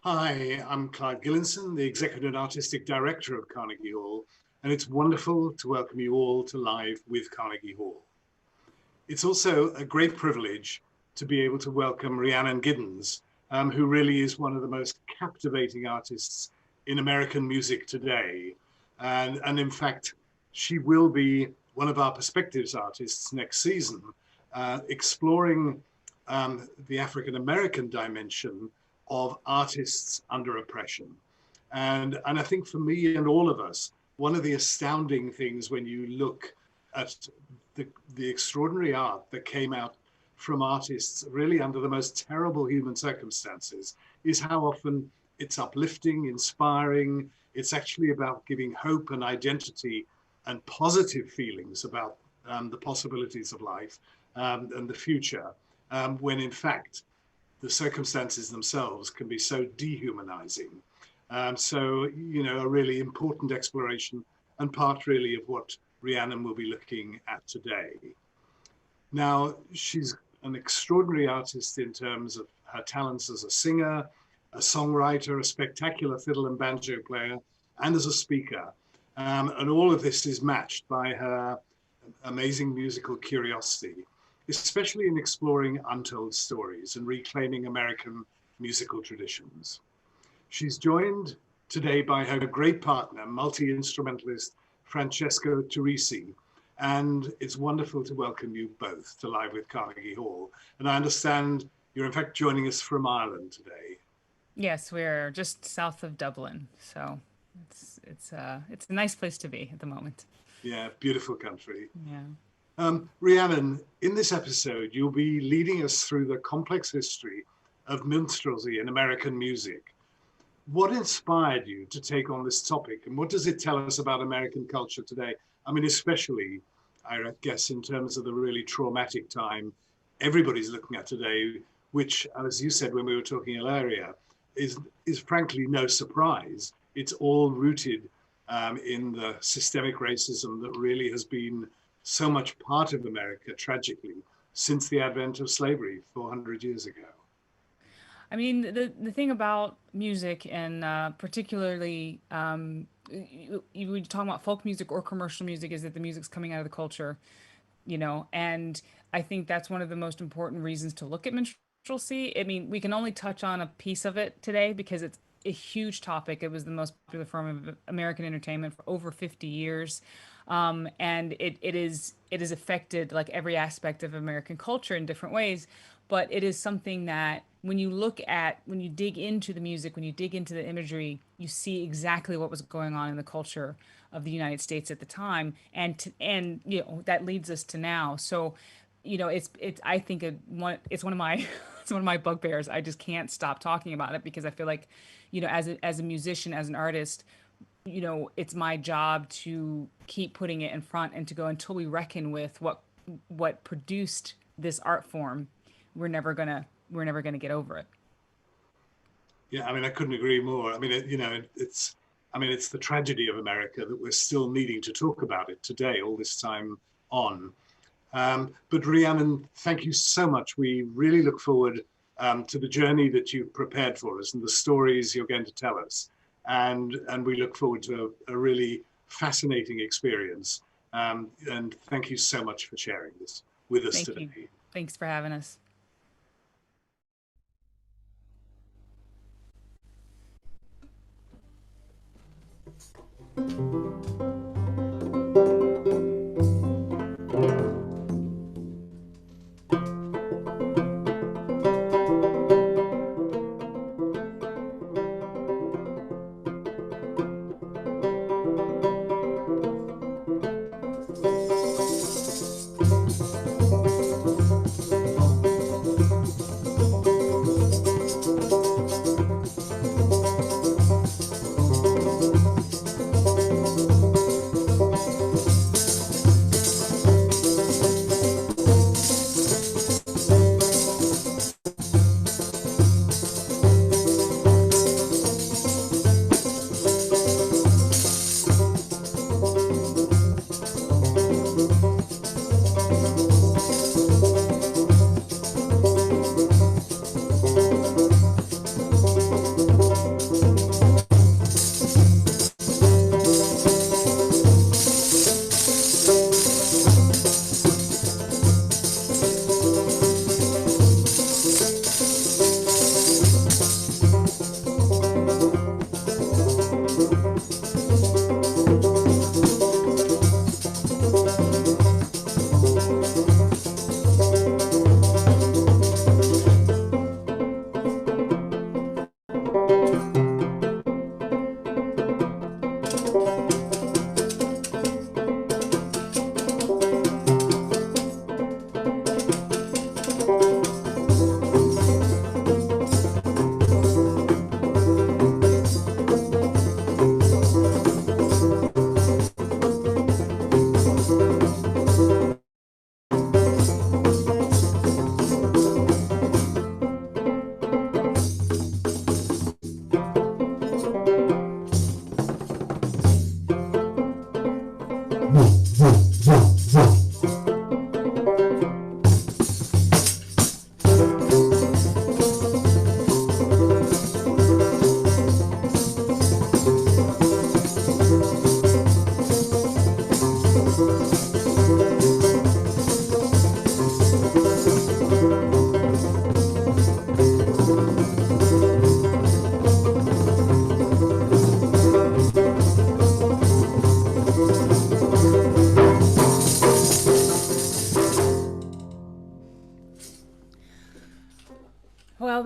Hi, I'm Clive Gillinson, the Executive and Artistic Director of Carnegie Hall, and it's wonderful to welcome you all to Live with Carnegie Hall. It's also a great privilege to be able to welcome Rhiannon Giddens, who really is one of the most captivating artists in American music today. And in fact, she will be one of our Perspectives artists next season, exploring the African-American dimension of artists under oppression. And I think for me and all of us, one of the astounding things when you look at the extraordinary art that came out from artists really under the most terrible human circumstances is how often it's uplifting, inspiring. It's actually about giving hope and identity and positive feelings about the possibilities of life and the future, when in fact, the circumstances themselves can be so dehumanizing. So, you know, a really important exploration and part really of what Rhiannon will be looking at today. Now, she's an extraordinary artist in terms of her talents as a singer, a songwriter, a spectacular fiddle and banjo player, and as a speaker. And all of this is matched by her amazing musical curiosity, especially in exploring untold stories and reclaiming American musical traditions. She's joined today by her great partner, multi-instrumentalist Francesco Turrisi, and it's wonderful to welcome you both to Live with Carnegie Hall. And I understand you're in fact joining us from Ireland today. Yes, we're just south of Dublin, so it's a nice place to be at the moment. Yeah, beautiful country. Yeah. Rhiannon, in this episode, you'll be leading us through the complex history of minstrelsy in American music. What inspired you to take on this topic, and what does it tell us about American culture today? I mean, especially, I guess, in terms of the really traumatic time everybody's looking at today, which, as you said when we were talking earlier, is frankly no surprise. It's all rooted in the systemic racism that really has been so much part of America, tragically, since the advent of slavery 400 years ago. I mean, the thing about music, and particularly you talk about folk music or commercial music, is that the music's coming out of the culture, you know, and I think that's one of the most important reasons to look at minstrelsy. I mean, we can only touch on a piece of it today because it's a huge topic. It was the most popular form of American entertainment for over 50 years. And it is affected like every aspect of American culture in different ways. But it is something that when you dig into the music, when you dig into the imagery, you see exactly what was going on in the culture of the United States at the time, and you know that leads us to now. So, you know, I think it's one of my it's one of my bugbears. I just can't stop talking about it because I feel like, you know, as a musician, as an artist, you know, it's my job to keep putting it in front and to go until we reckon with what produced this art form. We're never gonna get over it. Yeah, I mean, I couldn't agree more. I mean, it's the tragedy of America that we're still needing to talk about it today, all this time on. But Rhiannon, thank you so much. We really look forward to the journey that you've prepared for us and the stories you're going to tell us. And we look forward to a really fascinating experience. And thank you so much for sharing this with us today. You. Thanks for having us.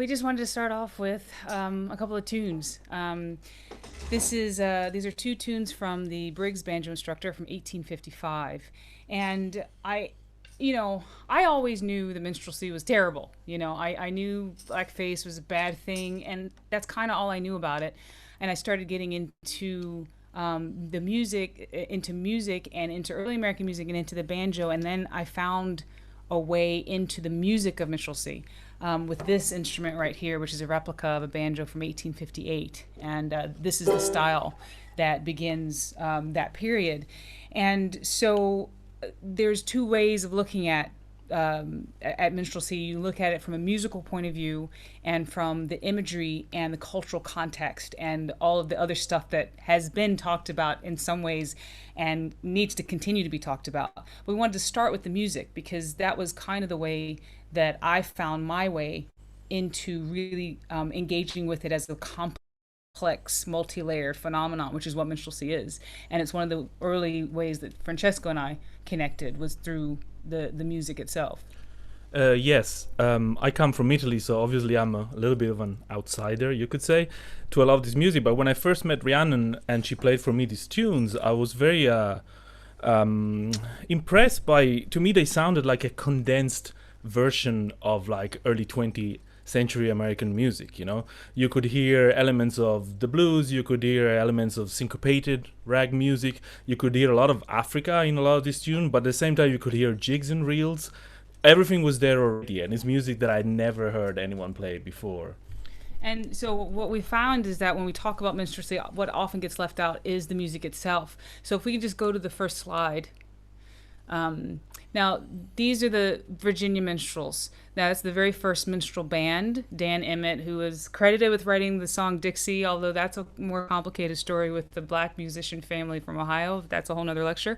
we just wanted to start off with a couple of tunes. These are two tunes from the Briggs Banjo Instructor from 1855, and I always knew the minstrelsy was terrible. I knew blackface was a bad thing, and that's kind of all I knew about it. And I started getting into into music and into early American music and into the banjo, and then I found a way into the music of minstrelsy with this instrument right here, which is a replica of a banjo from 1858. And this is the style that begins that period. And so there's two ways of looking at minstrelsy. You look at it from a musical point of view and from the imagery and the cultural context and all of the other stuff that has been talked about in some ways and needs to continue to be talked about. We wanted to start with the music because that was kind of the way that I found my way into really engaging with it as a complex, multi-layered phenomenon, which is what minstrelsy is. And it's one of the early ways that Francesco and I connected was through the music itself. Yes, I come from Italy, so obviously I'm a little bit of an outsider, you could say, to a lot of this music. But when I first met Rhiannon and she played for me these tunes, I was very impressed by, to me they sounded like a condensed version of like early 20th century American music. You could hear elements of the blues, you could hear elements of syncopated rag music, you could hear a lot of Africa in a lot of this tune, but at the same time you could hear jigs and reels. Everything was there already, and it's music that I never heard anyone play before. And so what we found is that when we talk about minstrelsy, what often gets left out is the music itself. So if we can just go to the first slide. Now, these are the Virginia Minstrels. That's the very first minstrel band, Dan Emmett, who is credited with writing the song Dixie, although that's a more complicated story with the black musician family from Ohio. That's a whole nother lecture.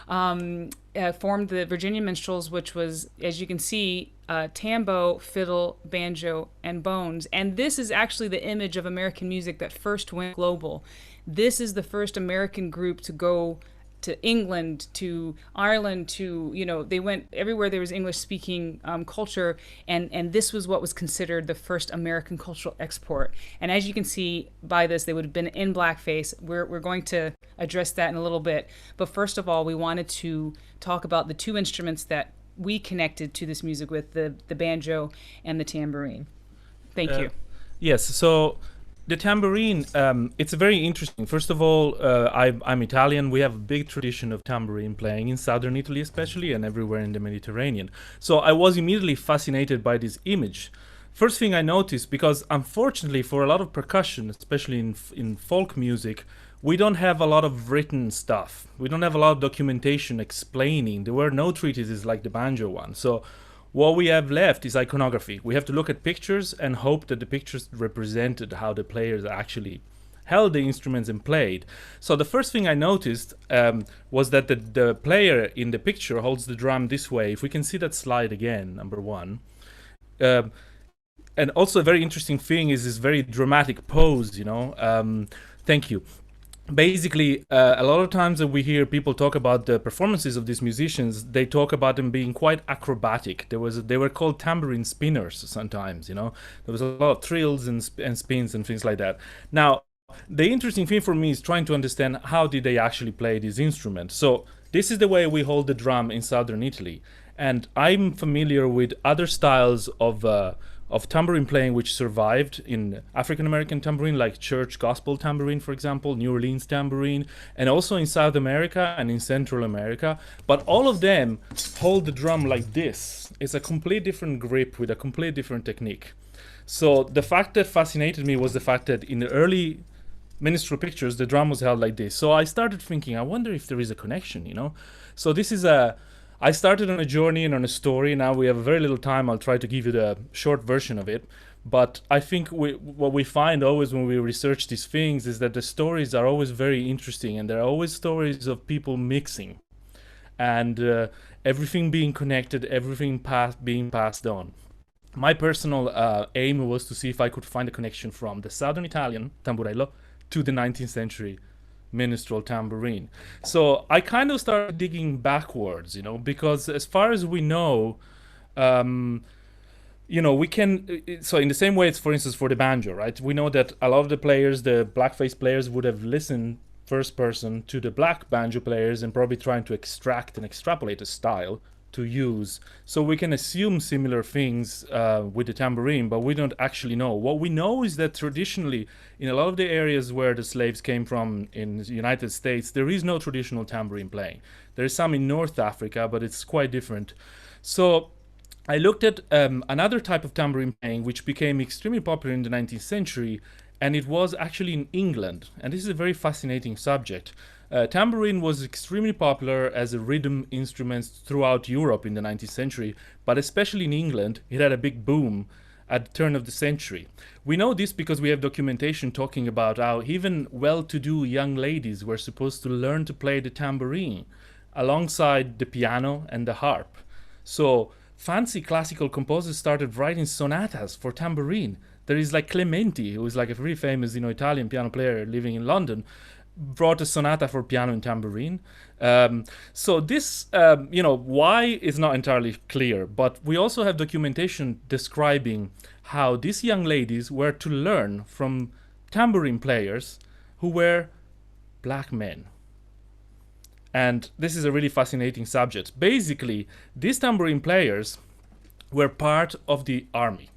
Formed the Virginia Minstrels, which was, as you can see, tambo, fiddle, banjo, and bones. And this is actually the image of American music that first went global. This is the first American group to go to England, to Ireland, they went everywhere there was English-speaking culture, and this was what was considered the first American cultural export. And as you can see by this, they would have been in blackface. We're going to address that in a little bit. But first of all, we wanted to talk about the two instruments that we connected to this music with, the banjo and the tambourine. Thank you. Yes, so the tambourine, it's very interesting. First of all, I'm Italian. We have a big tradition of tambourine playing in southern Italy especially, and everywhere in the Mediterranean. So I was immediately fascinated by this image. First thing I noticed, because unfortunately for a lot of percussion, especially in folk music, we don't have a lot of written stuff. We don't have a lot of documentation explaining. There were no treatises like the banjo one. So what we have left is iconography. We have to look at pictures and hope that the pictures represented how the players actually held the instruments and played. So the first thing I noticed was that the player in the picture holds the drum this way. If we can see that slide again, number one. And also a very interesting thing is this very dramatic pose, Thank you. Basically, a lot of times that we hear people talk about the performances of these musicians, they talk about them being quite acrobatic. They were called tambourine spinners sometimes, There was a lot of trills and spins and things like that. Now, the interesting thing for me is trying to understand how did they actually play this instrument. So this is the way we hold the drum in southern Italy. And I'm familiar with other styles of tambourine playing which survived in African American tambourine, like church gospel tambourine, for example, New Orleans tambourine, and also in South America and in Central America. But all of them hold the drum like this. It's a complete different grip with a complete different technique. So the fact that fascinated me was the fact that in the early minstrel pictures, the drum was held like this. So I started thinking, I wonder if there is a connection, So this is I started on a journey and on a story. Now we have very little time. I'll try to give you the short version of it. But I think what we find always when we research these things is that the stories are always very interesting, and there are always stories of people mixing and everything being connected, everything being passed on. My personal aim was to see if I could find a connection from the Southern Italian tamburello to the 19th century minstrel tambourine. So I kind of started digging backwards, because as far as we know, we can, so in the same way it's, for instance, for the banjo, right? We know that a lot of the players, the blackface players, would have listened first person to the black banjo players and probably trying to extract and extrapolate a style to use. So we can assume similar things with the tambourine, but we don't actually know. What we know is that traditionally, in a lot of the areas where the slaves came from in the United States, there is no traditional tambourine playing. There is some in North Africa, but it's quite different. So I looked at another type of tambourine playing which became extremely popular in the 19th century, and it was actually in England. And this is a very fascinating subject. Tambourine was extremely popular as a rhythm instrument throughout Europe in the 19th century, but especially in England, it had a big boom at the turn of the century. We know this because we have documentation talking about how even well-to-do young ladies were supposed to learn to play the tambourine alongside the piano and the harp. So fancy classical composers started writing sonatas for tambourine. There is like Clementi, who is like a very famous, Italian piano player living in London, brought a sonata for piano and tambourine. So this, why is not entirely clear, but we also have documentation describing how these young ladies were to learn from tambourine players who were black men. And this is a really fascinating subject. Basically, these tambourine players were part of the army.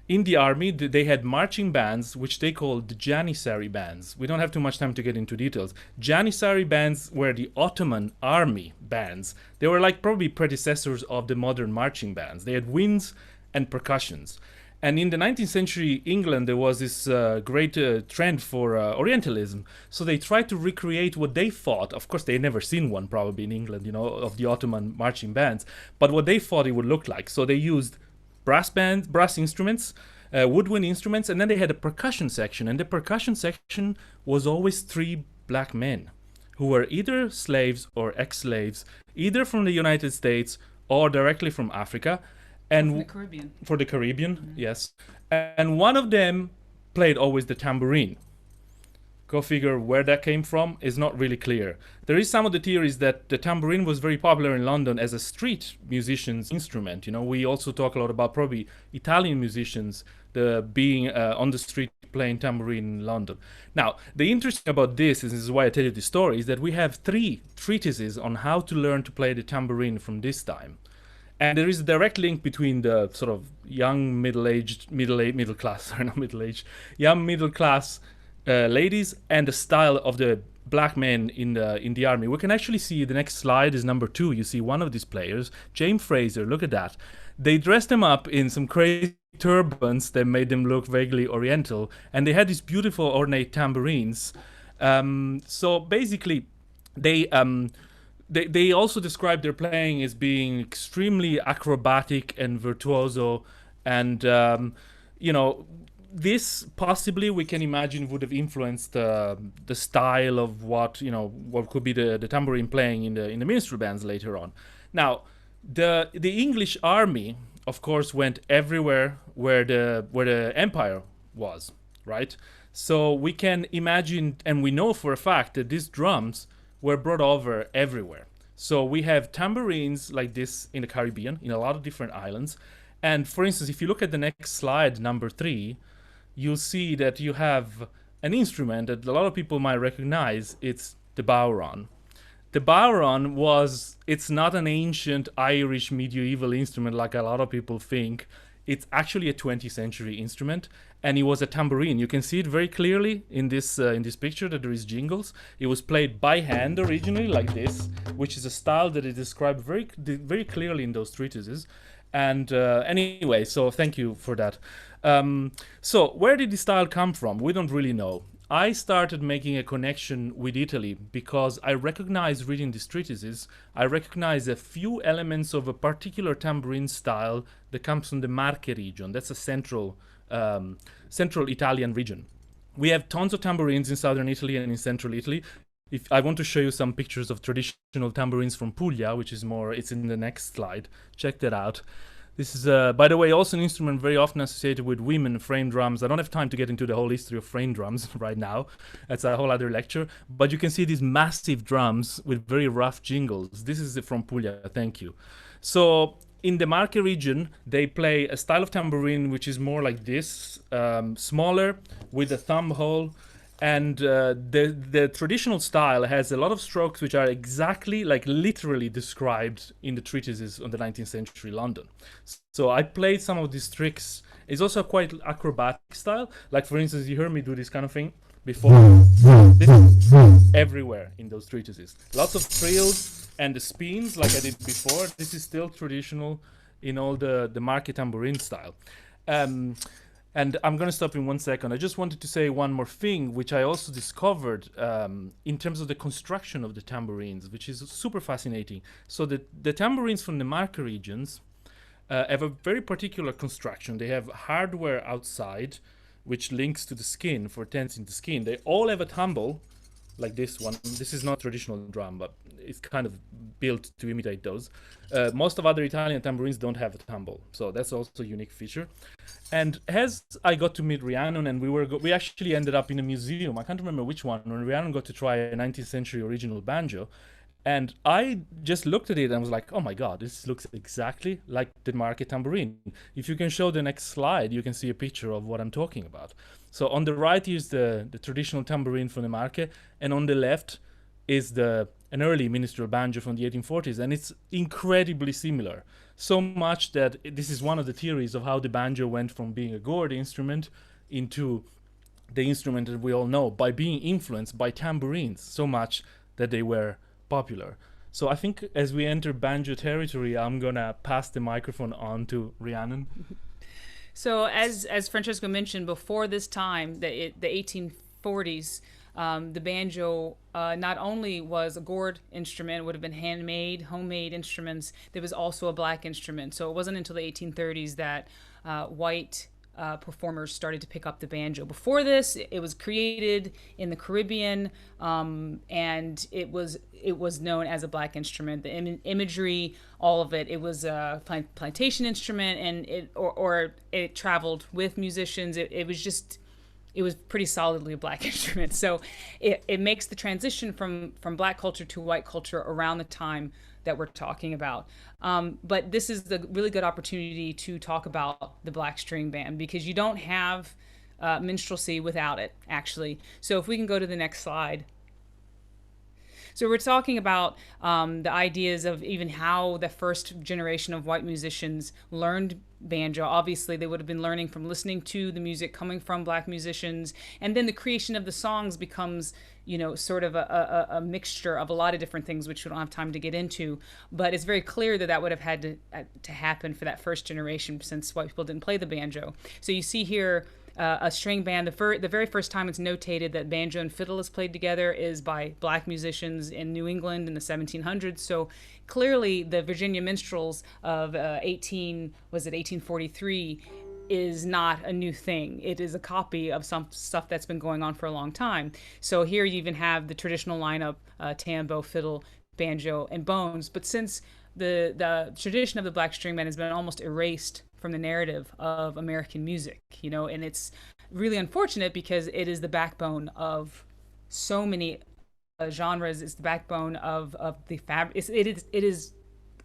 In the army, they had marching bands, which they called the Janissary bands. We don't have too much time to get into details. Janissary bands were the Ottoman army bands. They were like probably predecessors of the modern marching bands. They had winds and percussions. And in the 19th century England, there was this great trend for Orientalism. So they tried to recreate what they thought. Of course, they had never seen one probably in England, of the Ottoman marching bands. But what they thought it would look like. So they used brass instruments, woodwind instruments, and then they had a percussion section. And the percussion section was always 3 black men who were either slaves or ex-slaves, either from the United States or directly from Africa. And from the Caribbean. For the Caribbean, yes. And one of them played always the tambourine. Go figure where that came from is not really clear. There is some of the theories that the tambourine was very popular in London as a street musician's instrument. We also talk a lot about probably Italian musicians being on the street playing tambourine in London. Now, the interesting about this is why I tell you this story, is that we have 3 treatises on how to learn to play the tambourine from this time. And there is a direct link between the sort of young middle class ladies and the style of the black men in the army. We can actually see the next slide is number 2. You see one of these players, James Fraser. Look at that. They dressed him up in some crazy turbans that made them look vaguely oriental, and they had these beautiful ornate tambourines. So basically, they also describe their playing as being extremely acrobatic and virtuoso, and this possibly we can imagine would have influenced the style of what could be the tambourine playing in the minstrel bands later on. Now, the English army, of course, went everywhere where the empire was, right? So we can imagine, and we know for a fact that these drums were brought over everywhere. So we have tambourines like this in the Caribbean, in a lot of different islands. And for instance, if you look at the next slide, number 3, you'll see that you have an instrument that a lot of people might recognize. It's the bowron. The bowron it's not an ancient Irish medieval instrument like a lot of people think. It's actually a 20th century instrument, and it was a tambourine. You can see it very clearly in this picture that there is jingles. It was played by hand originally like this, which is a style that is described very, very clearly in those treatises. And anyway, so thank you for that. So where did the style come from? We don't really know. I started making a connection with Italy because I recognize, reading these treatises, I recognize a few elements of a particular tambourine style that comes from the Marche region. That's a central Italian region. We have tons of tambourines in southern Italy and in central Italy. If I want to show you some pictures of traditional tambourines from Puglia, which is it's in the next slide. Check that out. This is, by the way, also an instrument very often associated with women, frame drums. I don't have time to get into the whole history of frame drums right now. That's a whole other lecture. But you can see these massive drums with very rough jingles. This is from Puglia. Thank you. So in the Marche region, they play a style of tambourine which is more like this, smaller, with a thumb hole. And the traditional style has a lot of strokes which are exactly, like literally described in the treatises on the 19th century London. So I played some of these tricks. It's also a quite acrobatic style. Like, for instance, you heard me do this kind of thing before. This is everywhere in those treatises. Lots of trills and the spins like I did before. This is still traditional in all the Marche tambourine style. And I'm going to stop in 1 second. I just wanted to say one more thing, which I also discovered in terms of the construction of the tambourines, which is super fascinating. So the tambourines from the Marche regions have a very particular construction. They have hardware outside, which links to the skin for tensing the skin. They all have a tumble, like this one. This is not traditional drum, but it's kind of built to imitate those. Most of other Italian tambourines don't have a tumble, so that's also a unique feature. And as I got to meet Rhiannon, and we actually ended up in a museum, I can't remember which one, when Rhiannon got to try a 19th century original banjo. And I just looked at it and was like, oh my God, this looks exactly like the Marche tambourine. If you can show the next slide, you can see a picture of what I'm talking about. So on the right is the traditional tambourine from the Marche, and on the left is an early minstrel banjo from the 1840s, and it's incredibly similar. So much that this is one of the theories of how the banjo went from being a gourd instrument into the instrument that we all know, by being influenced by tambourines so much that they were popular. So I think as we enter banjo territory, I'm gonna pass the microphone on to Rhiannon. So as Francesco mentioned, before this time, the 1840s, the banjo not only was a gourd instrument, it would have been handmade, homemade instruments, there was also a black instrument. So it wasn't until the 1830s that white performers started to pick up the banjo. Before this, it was created in the Caribbean, and it was known as a black instrument. The imagery, all of it, it was a plantation instrument, and it traveled with musicians. It was pretty solidly a black instrument. So it makes the transition from black culture to white culture around the time that we're talking about. But this is the really good opportunity to talk about the black string band, because you don't have minstrelsy without it, actually. So if we can go to the next slide. So we're talking about the ideas of even how the first generation of white musicians learned banjo. Obviously, they would have been learning from listening to the music coming from black musicians. And then the creation of the songs becomes, sort of a mixture of a lot of different things, which we don't have time to get into. But it's very clear that would have had to happen for that first generation, since white people didn't play the banjo. So you see here a string band. The very first time it's notated that banjo and fiddle is played together is by black musicians in New England in the 1700s. So clearly the Virginia minstrels of 1843 is not a new thing. It is a copy of some stuff that's been going on for a long time. So here you even have the traditional lineup, tambo, fiddle, banjo, and bones. But since the tradition of the black string band has been almost erased from the narrative of American music, and it's really unfortunate because it is the backbone of so many genres. It's the backbone of the fabric. It is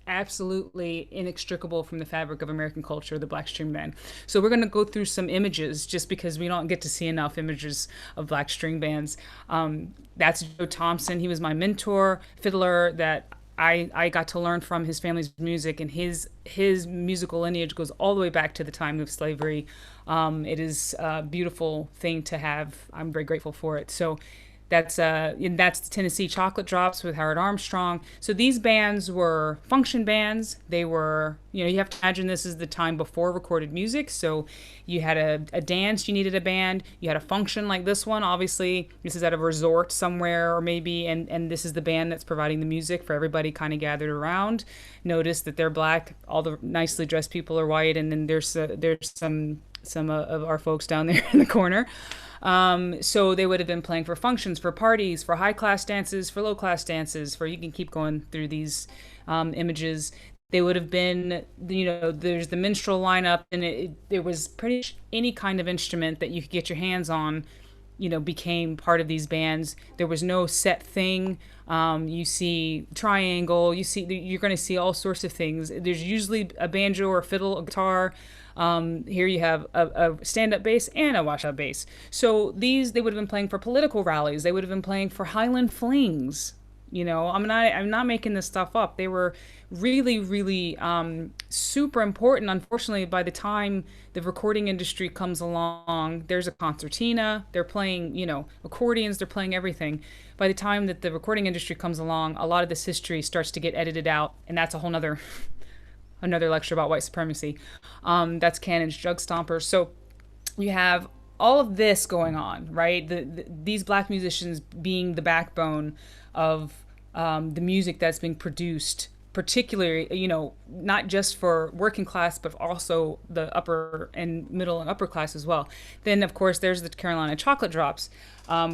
absolutely inextricable from the fabric of American culture, the black string band. So we're going to go through some images, just because we don't get to see enough images of black string bands. That's Joe Thompson. He was my mentor, fiddler that I got to learn from his family's music, and his musical lineage goes all the way back to the time of slavery. It is a beautiful thing to have. I'm very grateful for it. So that's the Tennessee Chocolate Drops with Howard Armstrong. So these bands were function bands. They were, you have to imagine this is the time before recorded music. So you had a dance, you needed a band. You had a function like this one. Obviously, this is at a resort somewhere, or maybe, and this is the band that's providing the music for everybody kind of gathered around. Notice that they're black. All the nicely dressed people are white, and then there's some of our folks down there in the corner. So they would have been playing for functions, for parties, for high class dances, for low class dances, you can keep going through these images. They would have been, there's the minstrel lineup, and there was pretty much any kind of instrument that you could get your hands on became part of these bands. There was no set thing. You see triangle, you're going to see all sorts of things. There's usually a banjo or a fiddle, a guitar. Here you have a stand-up bass and a wash-up bass. So they would have been playing for political rallies. They would have been playing for Highland Flings. I'm not making this stuff up. They were really, really super important. Unfortunately, by the time the recording industry comes along, there's a concertina. They're playing, accordions. They're playing everything. By the time that the recording industry comes along, a lot of this history starts to get edited out, and that's a whole nother another lecture about white supremacy. That's Cannon's Jug Stompers. So you have all of this going on, right? These black musicians being the backbone of the music that's being produced, particularly, not just for working class, but also the upper and middle and upper class as well. Then, of course, there's the Carolina Chocolate Drops,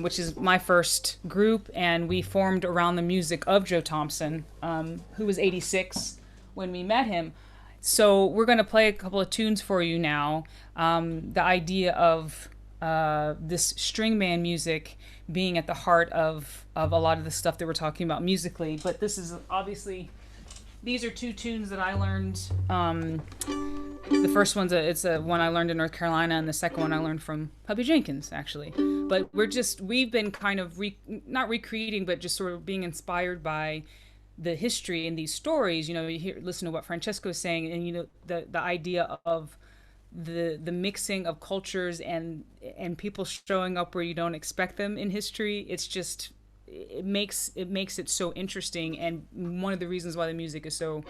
which is my first group, and we formed around the music of Joe Thompson, who was 86 when we met him. So we're going to play a couple of tunes for you now. The idea of this string band music being at the heart of a lot of the stuff that we're talking about musically. But this is obviously, these are two tunes that I learned. The first one's it's a one I learned in North Carolina, and the second one I learned from Hubby Jenkins, actually. But we've been kind of not recreating, but just sort of being inspired by the history in these stories. You listen to what Francesco is saying, and the idea of the mixing of cultures and people showing up where you don't expect them in history. It's just it makes it so interesting, and one of the reasons why the music is so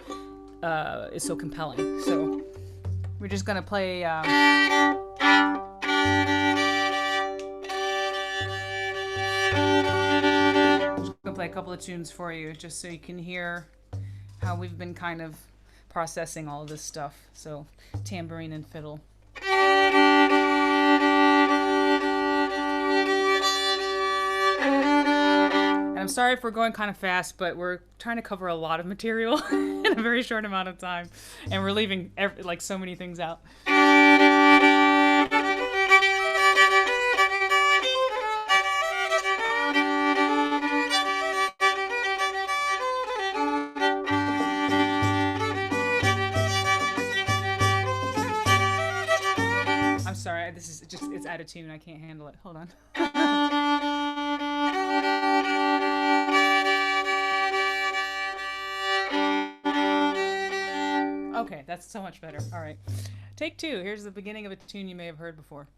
compelling. So we're just gonna play a couple of tunes for you, just so you can hear how we've been kind of processing all of this stuff. So tambourine and fiddle. And I'm sorry if we're going kind of fast, but we're trying to cover a lot of material in a very short amount of time, and we're leaving so many things out. Sorry, this is just, it's out of tune. I can't handle it. Hold on. Okay, that's so much better. All right. Take two. Here's the beginning of a tune you may have heard before.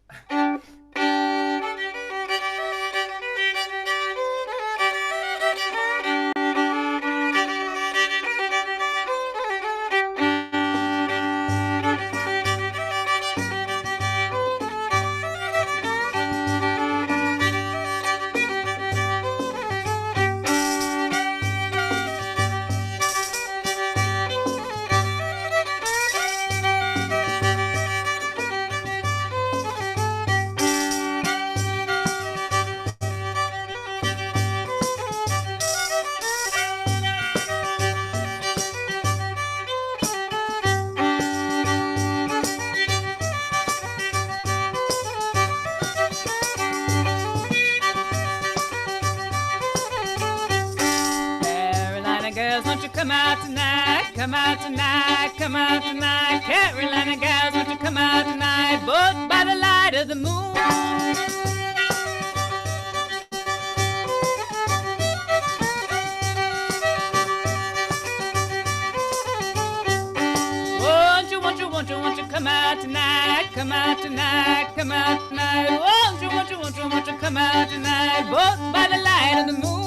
Come out tonight, come out tonight, come out tonight. Carolina gals, won't you come out tonight? Both by the light of the moon. Won't you come out tonight, come out tonight, come out tonight. Won't you come out tonight? Both by the light of the moon.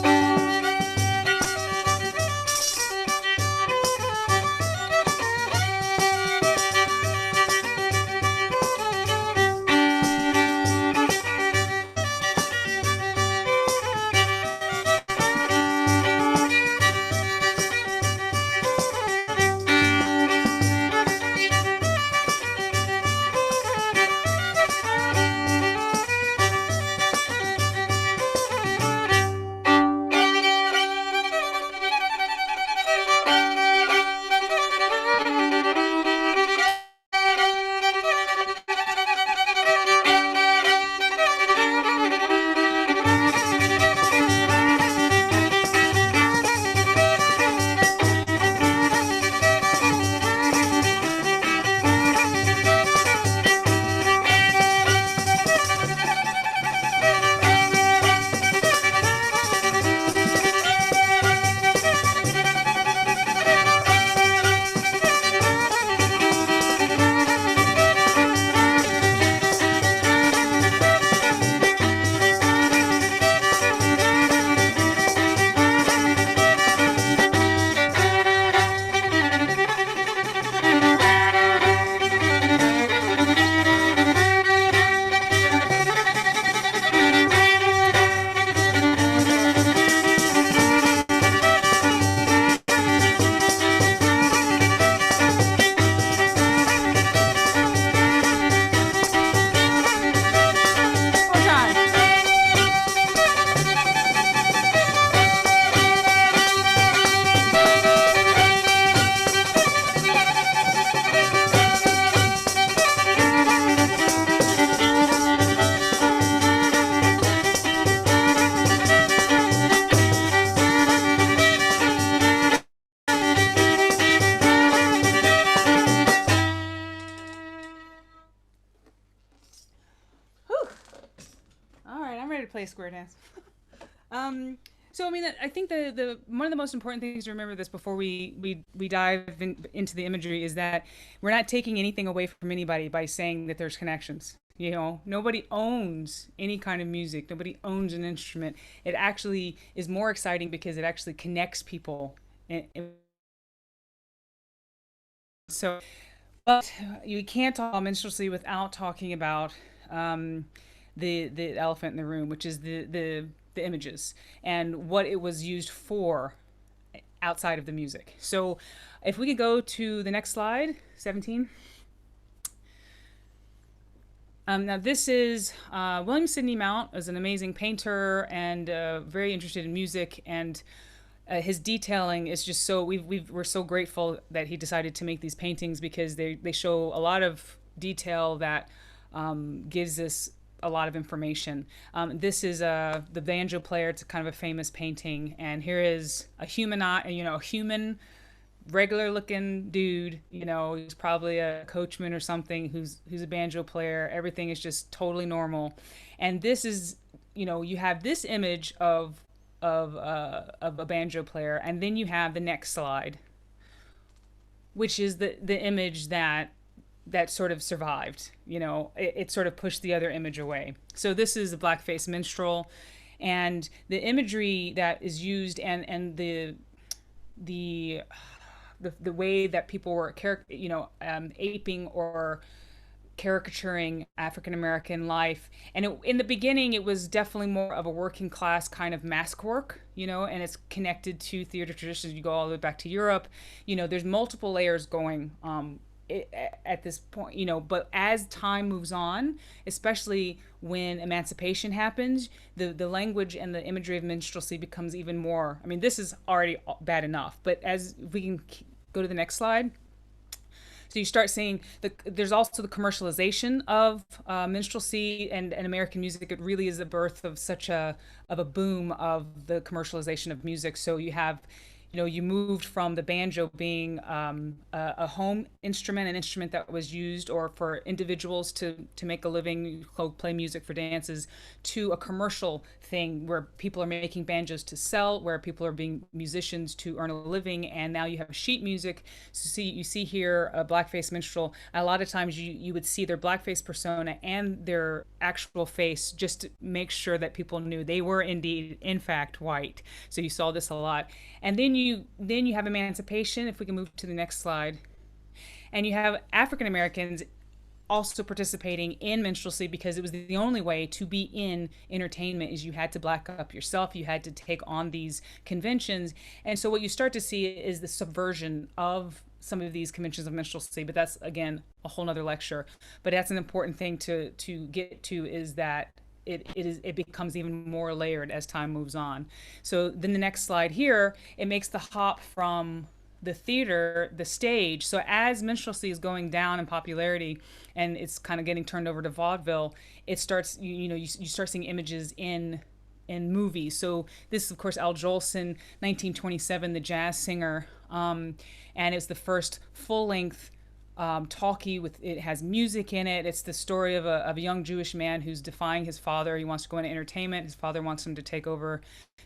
to play a square dance. So I mean, I think the one of the most important things to remember this before we dive into the imagery is that we're not taking anything away from anybody by saying that there's connections. You know, nobody owns any kind of music. Nobody owns an instrument. It actually is more exciting because it actually connects people. So, but you can't talk about minstrelsy without talking about the elephant in the room, which is the images and what it was used for outside of the music. So if we could go to the next slide, 17. Now this is William Sidney Mount is an amazing painter and very interested in music, and his detailing is just so we're so grateful that he decided to make these paintings because they show a lot of detail that gives us a lot of information. This is the banjo player. It's kind of a famous painting, and here is a human human, regular looking dude. You know, he's probably a coachman or something who's a banjo player. Everything is just totally normal, and this is, you know, you have this image of a banjo player, and then you have the next slide, which is the image that sort of survived. You know, it sort of pushed the other image away. So this is a blackface minstrel, and the imagery that is used and the way that people were aping or caricaturing African American life. And in the beginning, it was definitely more of a working class kind of mask work, you know, and it's connected to theater traditions. You go all the way back to Europe. You know, there's multiple layers going at this point, you know, but as time moves on, especially when emancipation happens, the language and the imagery of minstrelsy becomes even more. I mean, this is already bad enough, but as we can go to the next slide. So you start seeing there's also the commercialization of minstrelsy and American music. It really is the birth of such a boom of the commercialization of music. So you have, you know, you moved from the banjo being a home instrument, an instrument that was used or for individuals to make a living, play music for dances, to a commercial thing where people are making banjos to sell, where people are being musicians to earn a living, and now you have sheet music. So you see here a blackface minstrel. A lot of times you would see their blackface persona and their actual face just to make sure that people knew they were indeed, in fact, white. So you saw this a lot. And then you have emancipation, if we can move to the next slide. And you have African Americans also participating in minstrelsy because it was the only way to be in entertainment is you had to black up yourself, you had to take on these conventions. And so what you start to see is the subversion of some of these conventions of minstrelsy, but that's, again, a whole nother lecture. But that's an important thing to get to, is that it becomes even more layered as time moves on. So then the next slide here, it makes the hop from the theater, the stage. So as minstrelsy is going down in popularity and it's kind of getting turned over to vaudeville, it starts, you start seeing images in movies. So this is, of course, Al Jolson, 1927, the jazz singer, and it's the first full-length talkie it has music in it. It's the story of a young Jewish man who's defying his father. He wants to go into entertainment. His father wants him to take over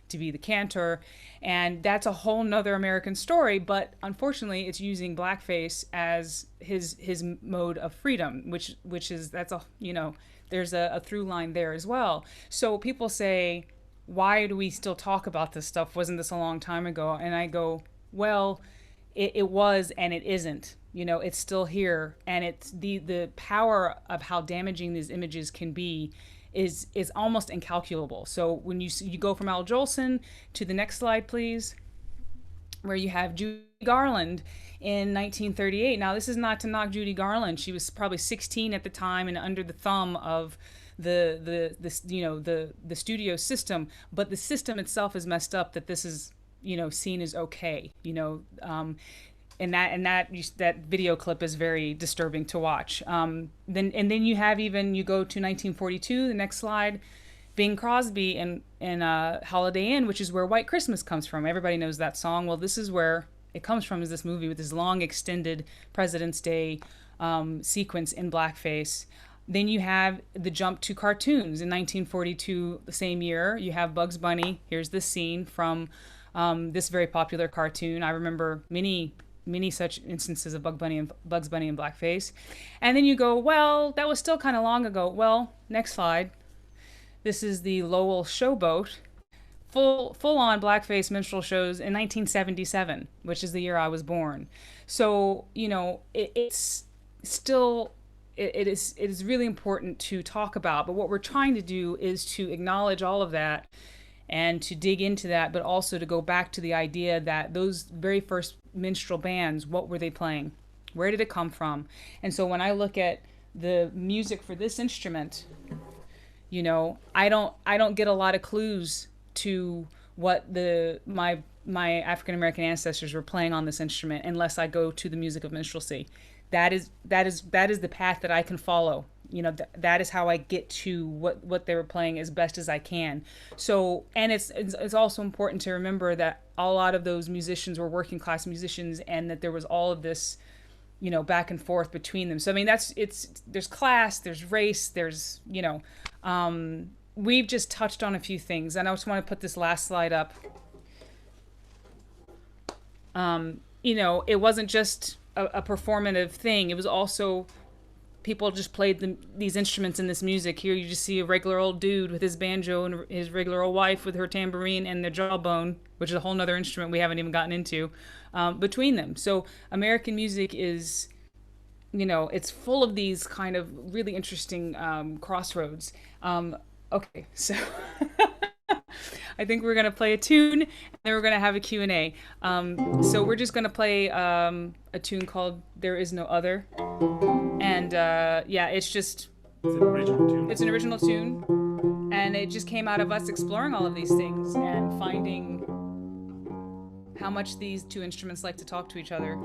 to be the cantor, and that's a whole nother American story. But unfortunately, it's using blackface as his mode of freedom, which is there's a through line there as well. So people say, why do we still talk about this stuff? Wasn't this a long time ago? And I go, well, it was, and it isn't. You know, it's still here, and it's the power of how damaging these images can be is almost incalculable. So when you go from Al Jolson to the next slide, please, where you have Judy Garland in 1938. Now, this is not to knock Judy Garland. She was probably 16 at the time and under the thumb of the studio system, but the system itself is messed up that this is, seen as okay, and that video clip is very disturbing to watch. Then you go to 1942, the next slide, Bing Crosby and Holiday Inn, which is where White Christmas comes from. Everybody knows that song. Well, this is where it comes from, is this movie with this long extended President's Day sequence in blackface. Then you have the jump to cartoons in 1942, the same year. You have Bugs Bunny. Here's the scene from this very popular cartoon. I remember many such instances of Bugs Bunny and blackface. And then you go, well, that was still kind of long ago. Well, next slide. This is the Lowell Showboat, full on blackface minstrel shows in 1977, which is the year I was born. So it's still it is really important to talk about. But what we're trying to do is to acknowledge all of that and to dig into that, but also to go back to the idea that those very first minstrel bands, what were they playing? Where did it come from? And so when I look at the music for this instrument, I don't get a lot of clues to what my African American ancestors were playing on this instrument unless I go to the music of minstrelsy. That is the path that I can follow. That is how I get to what they were playing as best as I can. So, and it's also important to remember that a lot of those musicians were working class musicians, and that there was all of this, back and forth between them. So I mean, there's class, there's race, there's we've just touched on a few things, and I just want to put this last slide up. It wasn't just a performative thing. It was also people just played these instruments in this music. Here you just see a regular old dude with his banjo and his regular old wife with her tambourine and their jawbone, which is a whole nother instrument we haven't even gotten into, between them. So American music is, it's full of these kind of really interesting crossroads. Okay, so I think we're gonna play a tune, and then we're gonna have a Q&A. So we're just gonna play a tune called "There Is No Other," and yeah, it's an original tune. It's an original tune, and it just came out of us exploring all of these things and finding how much these two instruments like to talk to each other.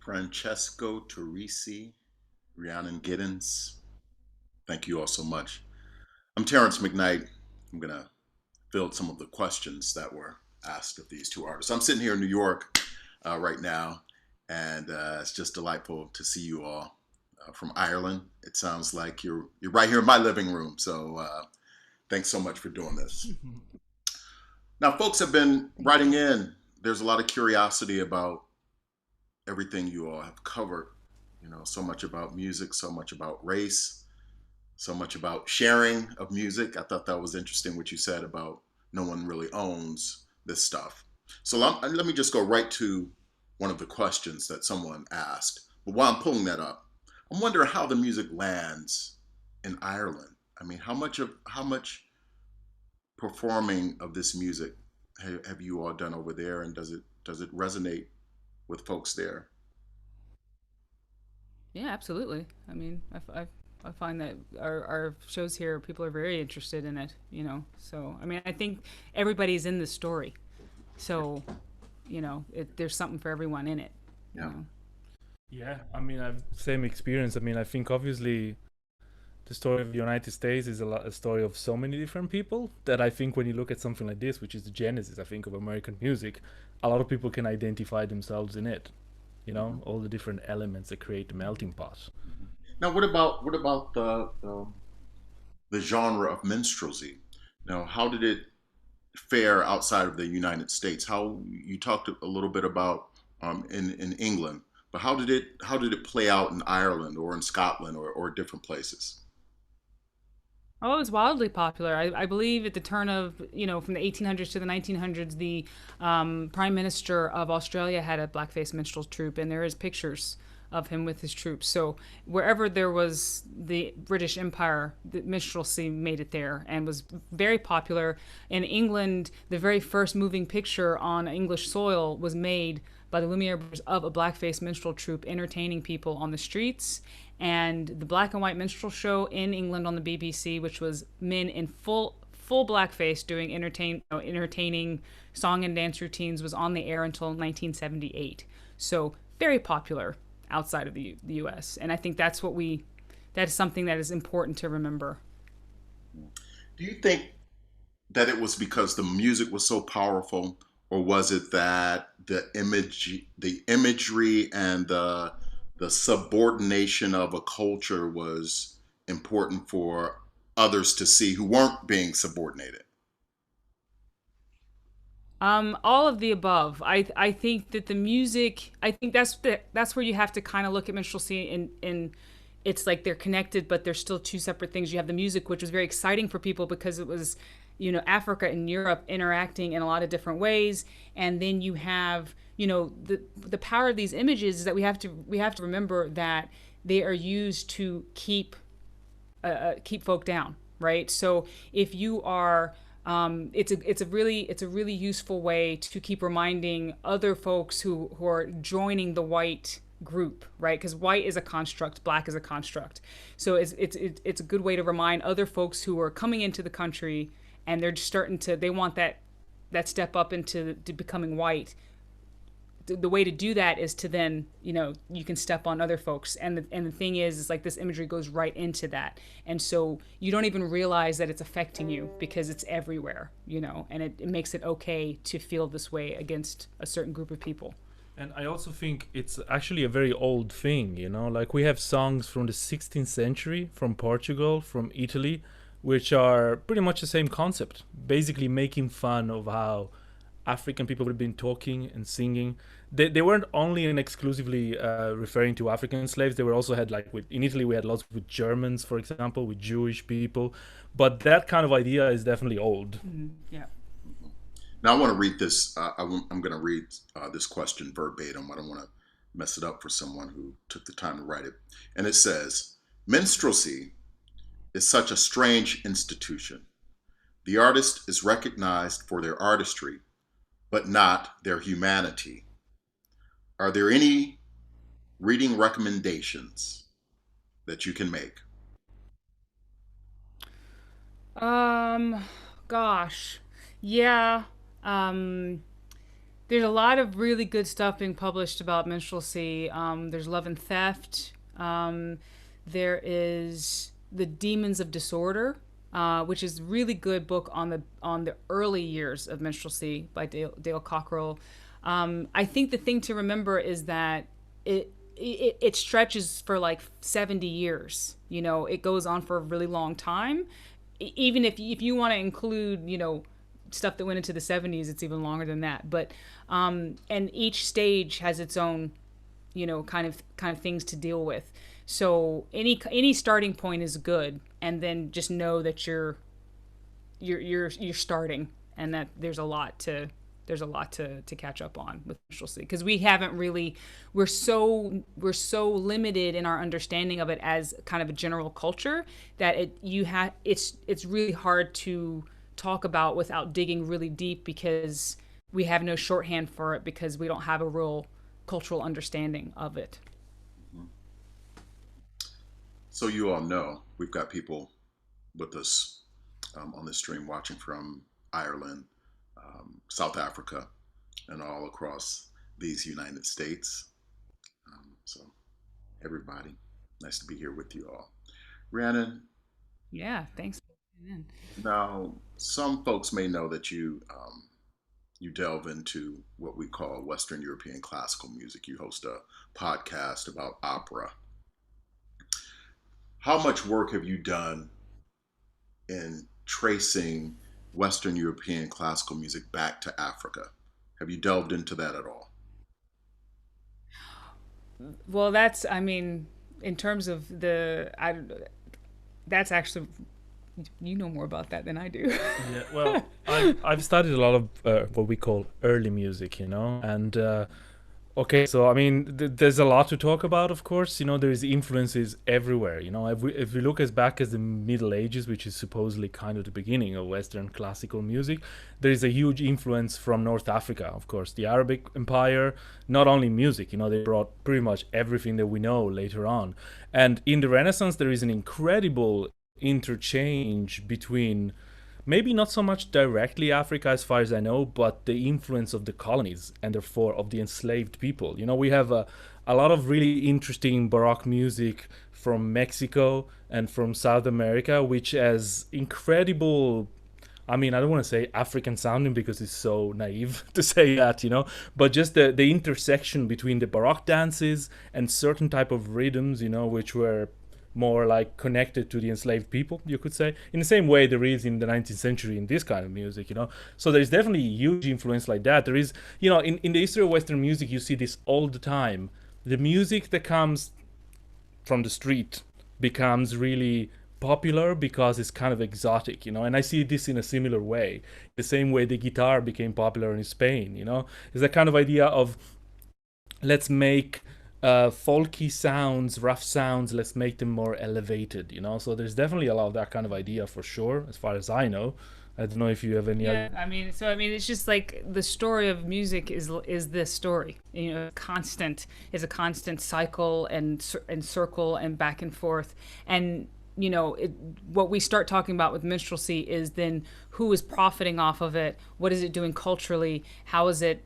Francesco Turrisi, Rhiannon Giddens, thank you all so much. I'm Terrence McKnight. I'm going to field some of the questions that were asked of these two artists. I'm sitting here in New York right now, and it's just delightful to see you all from Ireland. It sounds like you're right here in my living room, so thanks so much for doing this. Now, folks have been writing in. There's a lot of curiosity about everything you all have covered, so much about music, so much about race, so much about sharing of music. I thought that was interesting what you said about no one really owns this stuff. So let me just go right to one of the questions that someone asked. But while I'm pulling that up, I'm wondering how the music lands in Ireland. I mean, how much performing of this music have you all done over there, and does it resonate with folks there? Yeah, absolutely. I mean, I find that our shows here, people are very interested in it, you know. So, I mean, I think everybody's in the story. So, you know, there's something for everyone in it. You Yeah. know? Yeah, I mean, I've same experience. I mean, I think obviously the story of the United States is a story of so many different people that I think when you look at something like this, which is the genesis, I think, of American music, a lot of people can identify themselves in it. You know, all the different elements that create the melting pot. Now, what about the genre of minstrelsy? Now, how did it fare outside of the United States? How you talked a little bit about in England, but how did it play out in Ireland or in Scotland or different places? Oh, it was wildly popular. I believe at the turn of, you know, from the 1800s to the 1900s, the Prime Minister of Australia had a blackface minstrel troupe, and there is pictures of him with his troops. So wherever there was the British Empire, the minstrelsy made it there and was very popular. In England, the very first moving picture on English soil was made by the Lumiere brothers of a blackface minstrel troupe entertaining people on the streets. And the black and white minstrel show in England on the BBC, which was men in full blackface doing entertaining song and dance routines, was on the air until 1978. So very popular outside of the U.S. And I think that is something that is important to remember. Do you think that it was because the music was so powerful, or was it that the imagery and the subordination of a culture was important for others to see who weren't being subordinated? All of the above. I think that the music. I think that's where you have to kind of look at minstrelsy in it's like they're connected, but they're still two separate things. You have the music, which was very exciting for people because it was, you know, Africa and Europe interacting in a lot of different ways, and then you have, you know, the power of these images is that we have to remember that they are used to keep folk down, right? So if you are it's a really useful way to keep reminding other folks who are joining the white group, right? Because white is a construct, black is a construct. So it's a good way to remind other folks who are coming into the country and they're just starting to they want that step up into to becoming white. The way to do that is to then, you know, you can step on other folks, and the thing is like this imagery goes right into that, and so you don't even realize that it's affecting you because it's everywhere, you know, and it makes it okay to feel this way against a certain group of people. And I also think it's actually a very old thing, you know, like we have songs from the 16th century, from Portugal, from Italy, which are pretty much the same concept, basically making fun of how African people would have been talking and singing. They weren't only and exclusively referring to African slaves. They were also had like in Italy we had lots with Germans, for example, with Jewish people. But that kind of idea is definitely old. Mm-hmm. Yeah. Now I want to read this. I'm going to read this question verbatim. I don't want to mess it up for someone who took the time to write it. And it says, "Minstrelsy is such a strange institution. The artist is recognized for their artistry, but not their humanity. Are there any reading recommendations that you can make?" Gosh, yeah. There's a lot of really good stuff being published about minstrelsy. There's Love and Theft. There is The Demons of Disorder, which is a really good book on the early years of minstrelsy by Dale Cockrell. I think the thing to remember is that it stretches for like 70 years. You know, it goes on for a really long time. Even if you want to include, you know, stuff that went into the 70s, it's even longer than that. But and each stage has its own, you know, kind of things to deal with. So any starting point is good, and then just know that you're starting, and that there's a lot to catch up on with minstrelsy, because we're so limited in our understanding of it as kind of a general culture that it's really hard to talk about without digging really deep, because we have no shorthand for it, because we don't have a real cultural understanding of it. So you all know we've got people with us on this stream watching from Ireland, South Africa, and all across these United States. So everybody, nice to be here with you all. Rhiannon, Yeah, thanks. Yeah. now some folks may know that you delve into what we call Western European classical music. You host a podcast about opera. How much work have you done in tracing Western European classical music back to Africa? Have you delved into that at all? Well, I mean, in terms of that's actually, you know more about that than I do. Yeah, well, I've studied a lot of what we call early music, and okay, so I mean, there's a lot to talk about, of course. There is influences everywhere. If we look as back as the Middle Ages, which is supposedly kind of the beginning of Western classical music, there is a huge influence from North Africa, of course. The Arabic Empire, not only music, they brought pretty much everything that we know later on. And in the Renaissance, there is an incredible interchange between maybe not so much directly Africa as far as I know, but the influence of the colonies and therefore of the enslaved people. We have a lot of really interesting Baroque music from Mexico and from South America, which has incredible, I mean, I don't want to say African sounding because it's so naive to say that, but just the intersection between the Baroque dances and certain type of rhythms, which were more like connected to the enslaved people, you could say, in the same way there is in the 19th century in this kind of music. So there's definitely a huge influence like that. There is, in the history of Western music, you see this all the time. The music that comes from the street becomes really popular because it's kind of exotic, and I see this in a similar way, the same way the guitar became popular in Spain. It's that kind of idea of, let's make folky sounds, rough sounds, let's make them more elevated, so there's definitely a lot of that kind of idea for sure, as far as I know. I don't know if you have any Yeah, other. I mean, it's just like the story of music is this story. Is a constant cycle and circle and back and forth. And what we start talking about with minstrelsy is then who is profiting off of it? What is it doing culturally? How is it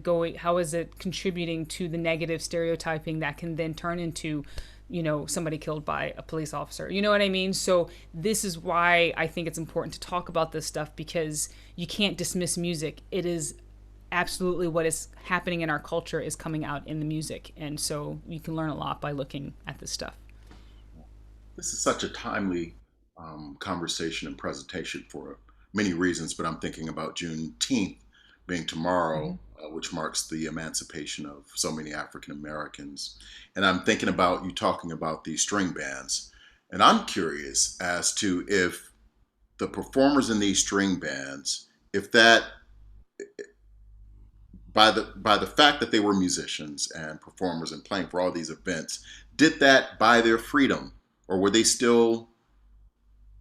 going? How is it contributing to the negative stereotyping that can then turn into somebody killed by a police officer? You know what I mean? So this is why I think it's important to talk about this stuff, because you can't dismiss music. It is absolutely what is happening in our culture is coming out in the music. And so you can learn a lot by looking at this stuff. This is such a timely conversation and presentation for many reasons, but I'm thinking about Juneteenth being tomorrow, which marks the emancipation of so many African Americans. And I'm thinking about you talking about these string bands. And I'm curious as to if the performers in these string bands, if that, by the fact that they were musicians and performers and playing for all these events, did that buy their freedom, or were they still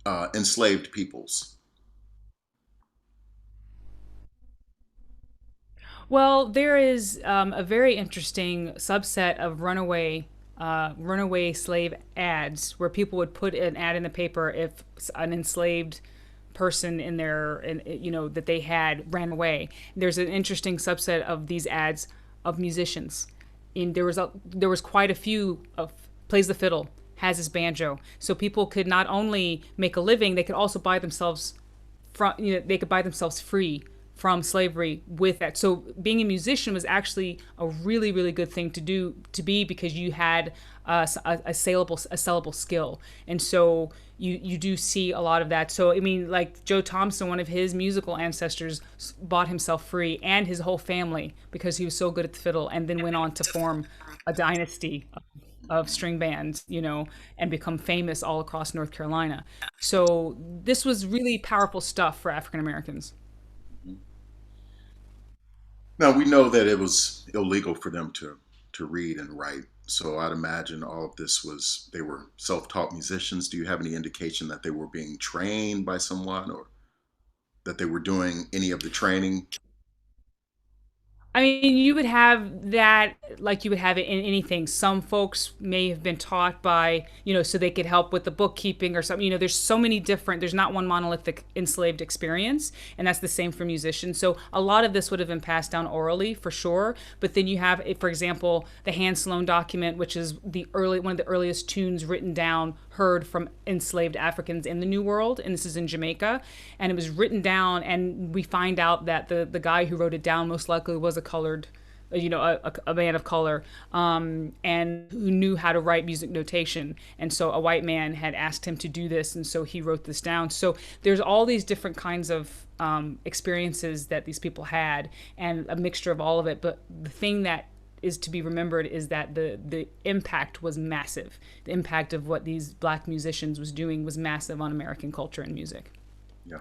enslaved peoples? Well, there is a very interesting subset of runaway slave ads where people would put an ad in the paper if an enslaved person that they had ran away. There's an interesting subset of these ads of musicians. There was quite a few of plays the fiddle, has his banjo, so people could not only make a living, they could also buy themselves they could buy themselves free from slavery with that. So being a musician was actually a really, really good thing to be, because you had a sellable skill. And so you do see a lot of that. So, I mean, like Joe Thompson, one of his musical ancestors bought himself free and his whole family because he was so good at the fiddle, and then went on to form a dynasty of string bands, and become famous all across North Carolina. So this was really powerful stuff for African Americans. Now we know that it was illegal for them to read and write. So I'd imagine all of this was they were self-taught musicians. Do you have any indication that they were being trained by someone, or that they were doing any of the training? I mean, you would have that like you would have it in anything. Some folks may have been taught by, so they could help with the bookkeeping or something. There's so many different, there's not one monolithic enslaved experience. And that's the same for musicians. So a lot of this would have been passed down orally for sure. But then you have, for example, the Hand Sloan document, which is one of the earliest tunes written down, heard from enslaved Africans in the New World. And this is in Jamaica. And it was written down. And we find out that the guy who wrote it down most likely was a colored, a man of color, and who knew how to write music notation. And so a white man had asked him to do this, and so he wrote this down. So there's all these different kinds of experiences that these people had, and a mixture of all of it. But the thing that is to be remembered is that the impact was massive. The impact of what these Black musicians was doing was massive on American culture and music. Yeah.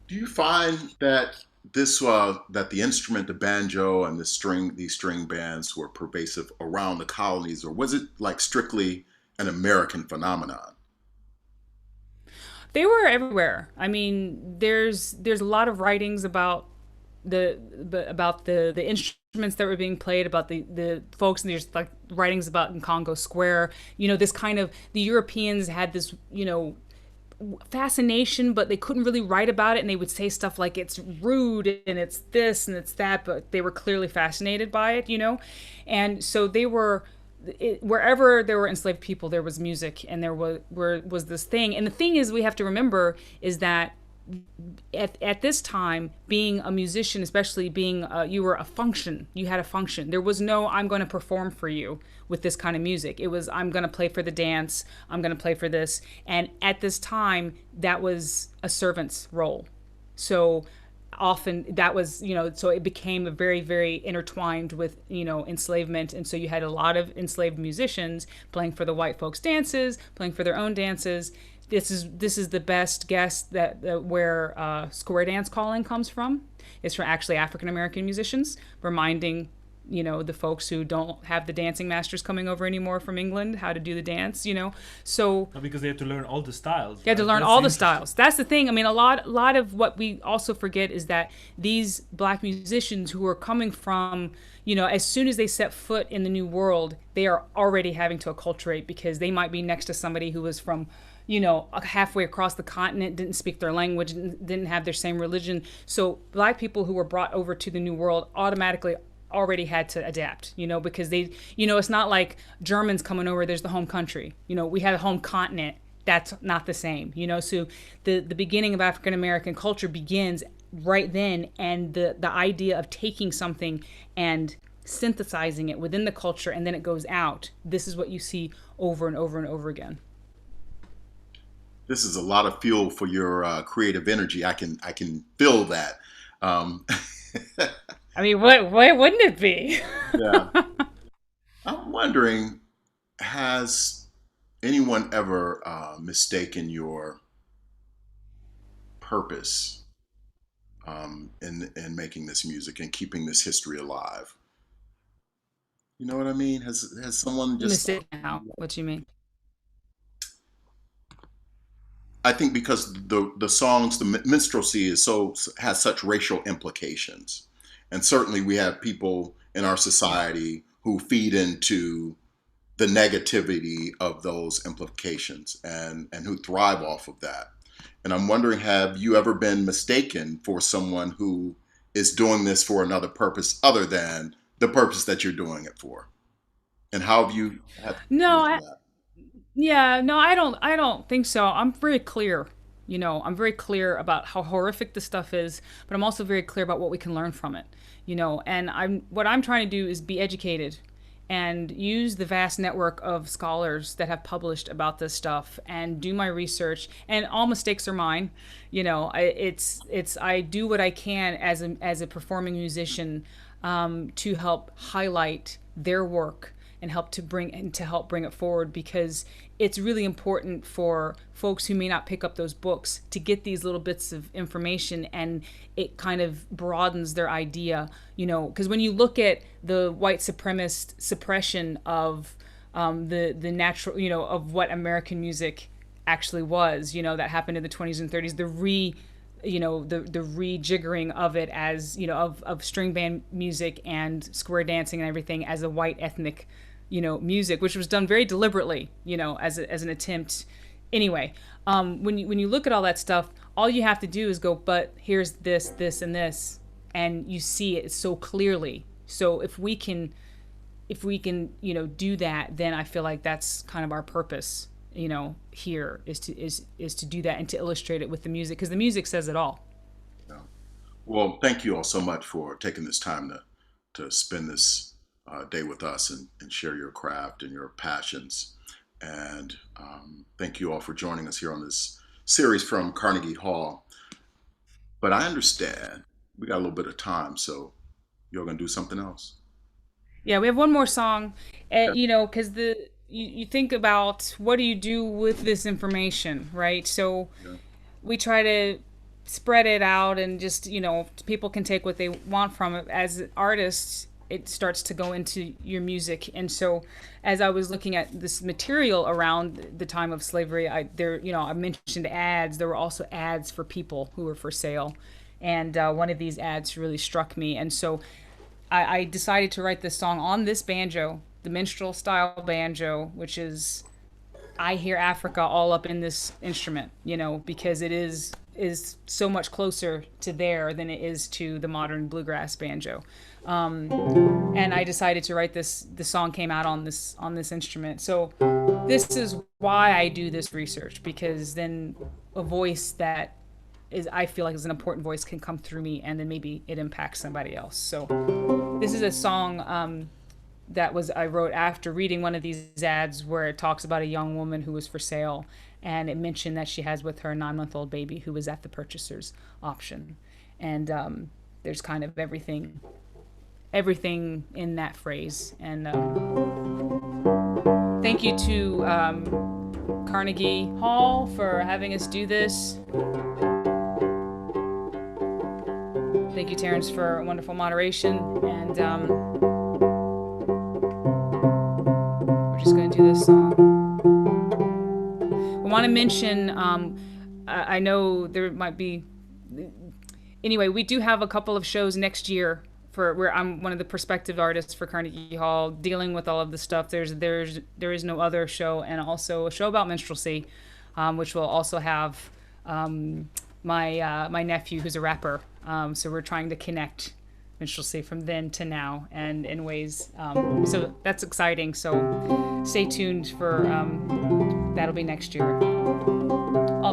Do you find that that the instrument, the banjo, and these string bands were pervasive around the colonies, or was it like strictly an American phenomenon? They were everywhere. I mean, there's a lot of writings about the instruments that were being played, about the folks, and there's like writings about in Congo Square. This kind of, the Europeans had this fascination, but they couldn't really write about it, and they would say stuff like it's rude and it's this and it's that, but they were clearly fascinated by it, and so they were, wherever there were enslaved people, there was music, and there was this thing. And the thing is, we have to remember is that at this time, being a musician, especially being you were a function, you had a function. There was no I'm going to perform for you with this kind of music. It was I'm going to play for the dance, I'm going to play for this. And at this time, that was a servant's role. So often that was, so it became a very, very intertwined with, enslavement. And so you had a lot of enslaved musicians playing for the white folks' dances, playing for their own dances. This is the best guess that where square dance calling comes from. It's from actually African American musicians reminding the folks who don't have the dancing masters coming over anymore from England how to do the dance. So because they had to learn all the styles. You had to learn all the styles. That's the thing. I mean, a lot of what we also forget is that these Black musicians who are coming from, as soon as they set foot in the New World, they are already having to acculturate, because they might be next to somebody who was from halfway across the continent, didn't speak their language, didn't have their same religion. So Black people who were brought over to the New World automatically already had to adapt, because they, it's not like Germans coming over, there's the home country. We had a home continent. That's not the same, So the beginning of African American culture begins right then, and the idea of taking something and synthesizing it within the culture, and then it goes out. This is what you see over and over and over again. This is a lot of fuel for your creative energy. I can feel that. I mean, why wouldn't it be? Yeah. I'm wondering, has anyone ever mistaken your purpose in making this music and keeping this history alive? You know what I mean? Has someone just mistaken how? What do you mean? I think because the songs, the minstrelsy has such racial implications, and certainly we have people in our society who feed into the negativity of those implications and who thrive off of that. And I'm wondering, have you ever been mistaken for someone who is doing this for another purpose other than the purpose that you're doing it for? And how have you No, yeah, no, I don't think so. I'm very clear. I'm very clear about how horrific this stuff is, but I'm also very clear about what we can learn from it. And what I'm trying to do is be educated and use the vast network of scholars that have published about this stuff and do my research. And all mistakes are mine. I do what I can as a performing musician to help highlight their work and help bring it forward, because it's really important for folks who may not pick up those books to get these little bits of information, and it kind of broadens their idea, because when you look at the white supremacist suppression of the natural, of what American music actually was, that happened in the 20s and 30s, the rejiggering of it as, of string band music and square dancing and everything as a white ethnic, music, which was done very deliberately, as an attempt. Anyway, when you look at all that stuff, all you have to do is go, but here's this, this, and this, and you see it so clearly. So if we can, do that, then I feel like that's kind of our purpose, here is to do that and to illustrate it with the music, because the music says it all. Yeah. Well, thank you all so much for taking this time to spend this day with us and share your craft and your passions. And thank you all for joining us here on this series from Carnegie Hall. But I understand we got a little bit of time, so you're going to do something else. Yeah, we have one more song, because you think about what do you do with this information, right? So we try to spread it out and just, people can take what they want from it. As artists, it starts to go into your music. And so as I was looking at this material around the time of slavery, I mentioned ads. There were also ads for people who were for sale. And one of these ads really struck me. And so I decided to write this song on this banjo, the minstrel style banjo, which is, I hear Africa all up in this instrument, because it is so much closer to there than it is to the modern bluegrass banjo. And I decided to write this. The song came out on this instrument. So this is why I do this research, because then a voice that I feel like is an important voice can come through me, and then maybe it impacts somebody else. So this is a song I wrote after reading one of these ads where it talks about a young woman who was for sale, and it mentioned that she has with her a 9-month-old baby who was at the purchaser's option. And there's kind of everything in that phrase. And thank you to Carnegie Hall for having us do this. Thank you, Terrence, for wonderful moderation. And we're just going to do this song. We want to mention, I know there might be, anyway, we do have a couple of shows next year where I'm one of the perspective artists for Carnegie Hall, dealing with all of the stuff. There is no other show, and also a show about minstrelsy, which will also have my nephew, who's a rapper. So we're trying to connect minstrelsy from then to now, and in ways. So that's exciting. So stay tuned for that'll be next year.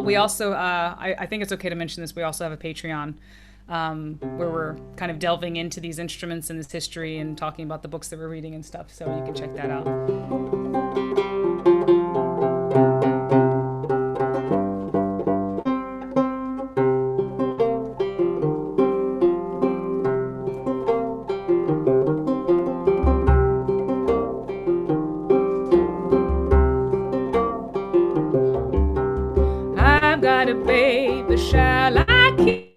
We also, I think it's okay to mention this. We also have a Patreon. Where we're kind of delving into these instruments and this history and talking about the books that we're reading and stuff. So you can check that out. I've got a baby, shall I keep?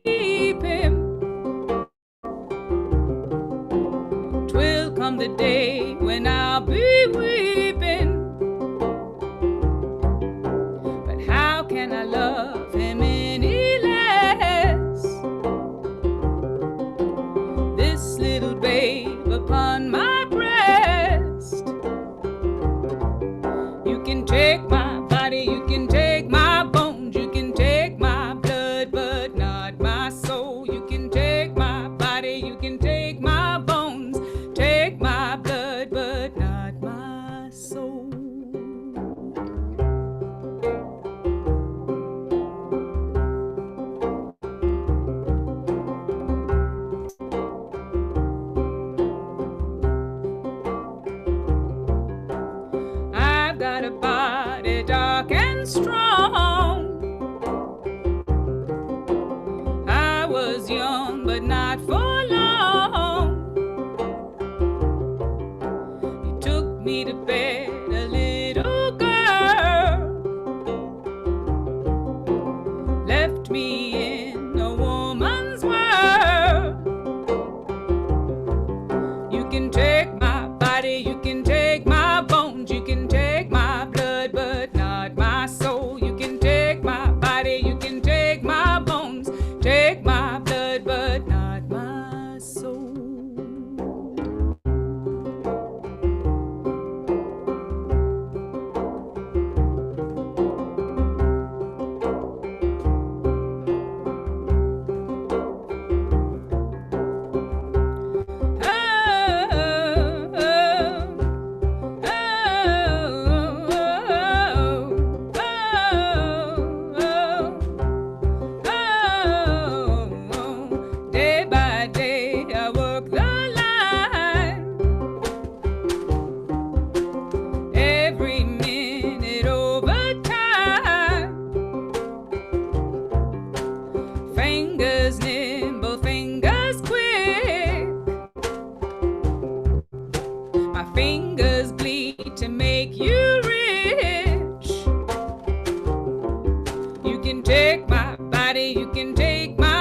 The day when I'll be weeping, but how can I love him any less? This little babe upon my breast. You can take my body, you can take my bones, you can take my blood, but not my soul. You can take my body, you can take my bones, take my blood, but not my soul. I've got a body dark and strong. I was young, but not for long. Me to bed, a little girl, left me in a woman's world. You can take my body, you can take my bones, you can take my blood, but not my soul. You can take my body, you can take my bones, take fingers nimble, fingers quick. My fingers bleed to make you rich. You can take my body, you can take my